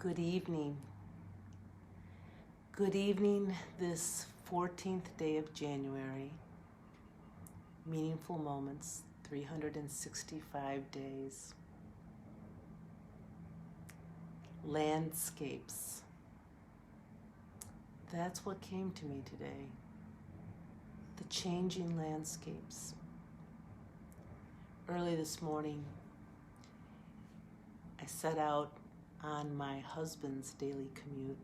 Good evening. Good evening this 14th day of January. Meaningful moments, 365 days. Landscapes. That's what came to me today. The changing landscapes. Early this morning, I set out on my husband's daily commute,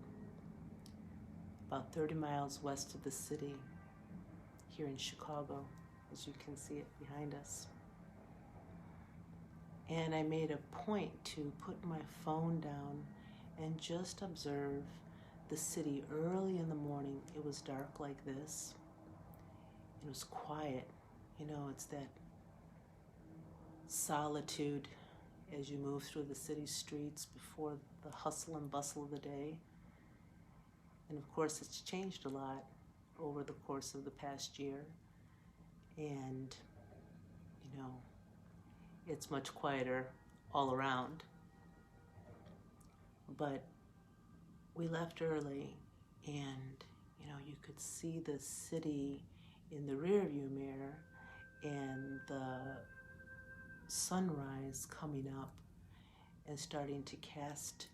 about 30 miles west of the city, here in Chicago, as you can see it behind us. And I made a point to put my phone down and just observe the city early in the morning. It was dark like this. It was quiet. It's that solitude as you move through the city streets before the hustle and bustle of the day. And of course, it's changed a lot over the course of the past year. And, it's much quieter all around. But we left early and, you could see the city in the rearview mirror and the sunrise coming up and starting to cast,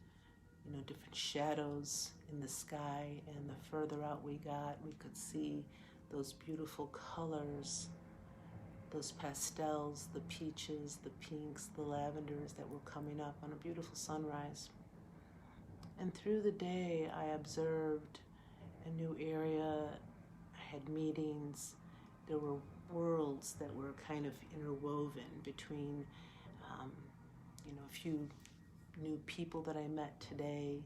different shadows in the sky. And the further out we got, we could see those beautiful colors, those pastels, the peaches, the pinks, the lavenders that were coming up on a beautiful sunrise. And through the day, I observed a new area. I had meetings. There were worlds that were kind of interwoven between, a few new people that I met today,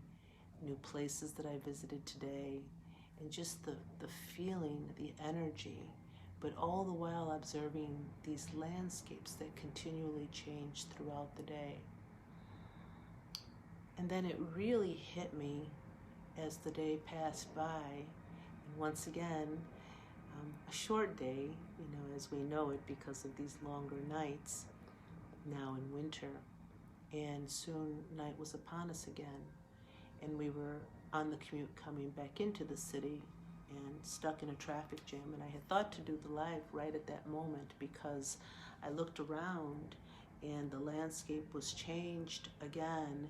new places that I visited today, and just the feeling, the energy, but all the while observing these landscapes that continually change throughout the day. And then it really hit me as the day passed by, and once again, a short day, as we know it because of these longer nights now in winter. And soon night was upon us again, and we were on the commute coming back into the city and stuck in a traffic jam. And I had thought to do the live right at that moment because I looked around and the landscape was changed again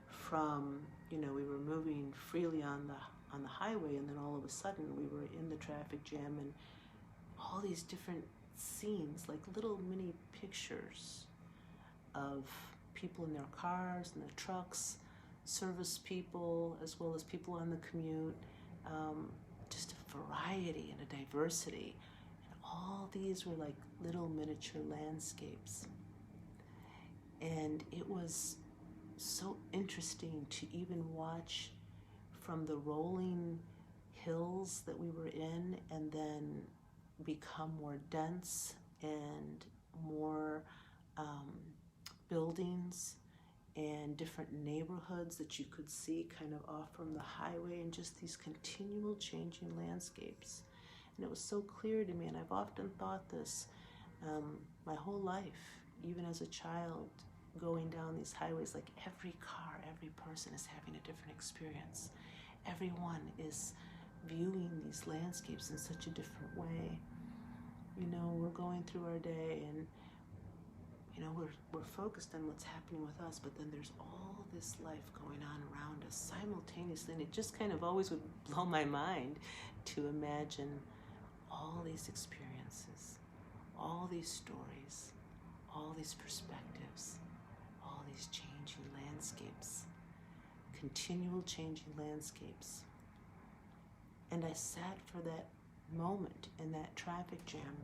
from, we were moving freely on the highway, and then all of a sudden we were in the traffic jam, and all these different scenes, like little mini pictures of people in their cars and their trucks, service people, as well as people on the commute, just a variety and a diversity. And all these were like little miniature landscapes. And it was so interesting to even watch from the rolling hills that we were in and then become more dense and more buildings and different neighborhoods that you could see kind of off from the highway, and just these continual changing landscapes. And it was so clear to me, and I've often thought this my whole life, even as a child, going down these highways, like every car, every person is having a different experience. Everyone is viewing these landscapes in such a different way. We're going through our day and we're focused on what's happening with us, but then there's all this life going on around us simultaneously, and it just kind of always would blow my mind to imagine all these experiences, all these stories, all these perspectives, all these changing landscapes, continual changing landscapes. And I sat for that moment in that traffic jam,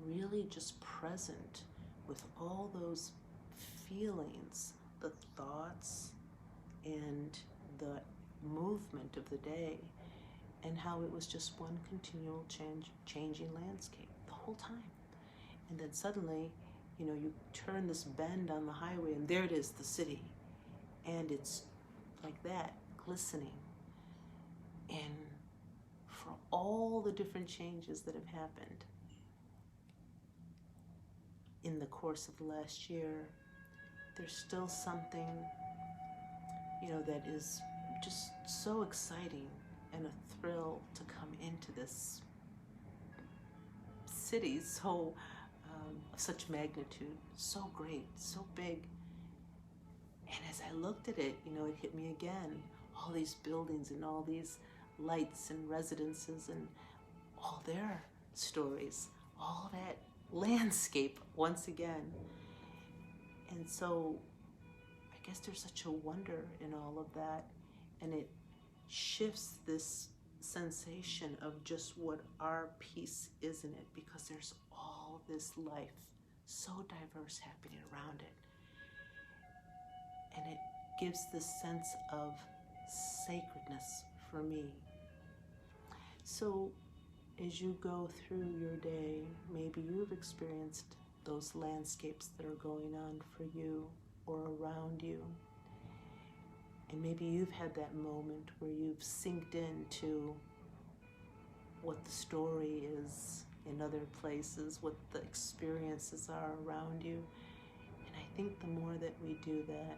really just present with all those feelings, the thoughts, and the movement of the day, and how it was just one continual changing landscape the whole time. And then suddenly, you turn this bend on the highway, and there it is, the city. And it's like that, glistening. And for all the different changes that have happened in the course of the last year, there's still something that is just so exciting and a thrill to come into this city so of such magnitude, so great, so big. And as I looked at it, it hit me again. All these buildings and all these lights and residences and all their stories, all that landscape once again. And so I guess there's such a wonder in all of that, and it shifts this sensation of just what our peace is in it, because there's all this life, so diverse, happening around it. And it gives this sense of sacredness for me. So as you go through your day, maybe you've experienced those landscapes that are going on for you or around you. And maybe you've had that moment where you've synced into what the story is in other places, what the experiences are around you. And I think the more that we do that,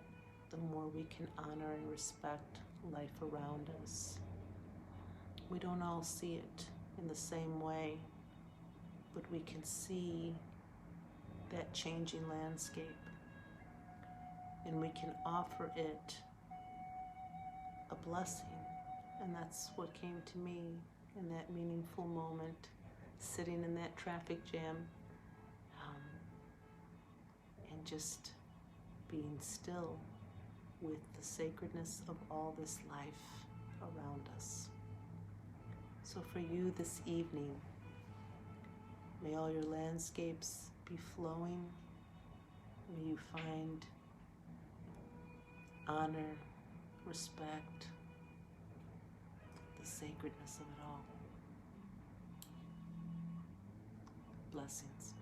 the more we can honor and respect life around us. We don't all see it in the same way, but we can see that changing landscape, and we can offer it a blessing. And that's what came to me in that meaningful moment, sitting in that traffic jam, and just being still with the sacredness of all this life around us. So for you this evening, may all your landscapes be flowing. May you find honor, respect, the sacredness of it all. Blessings.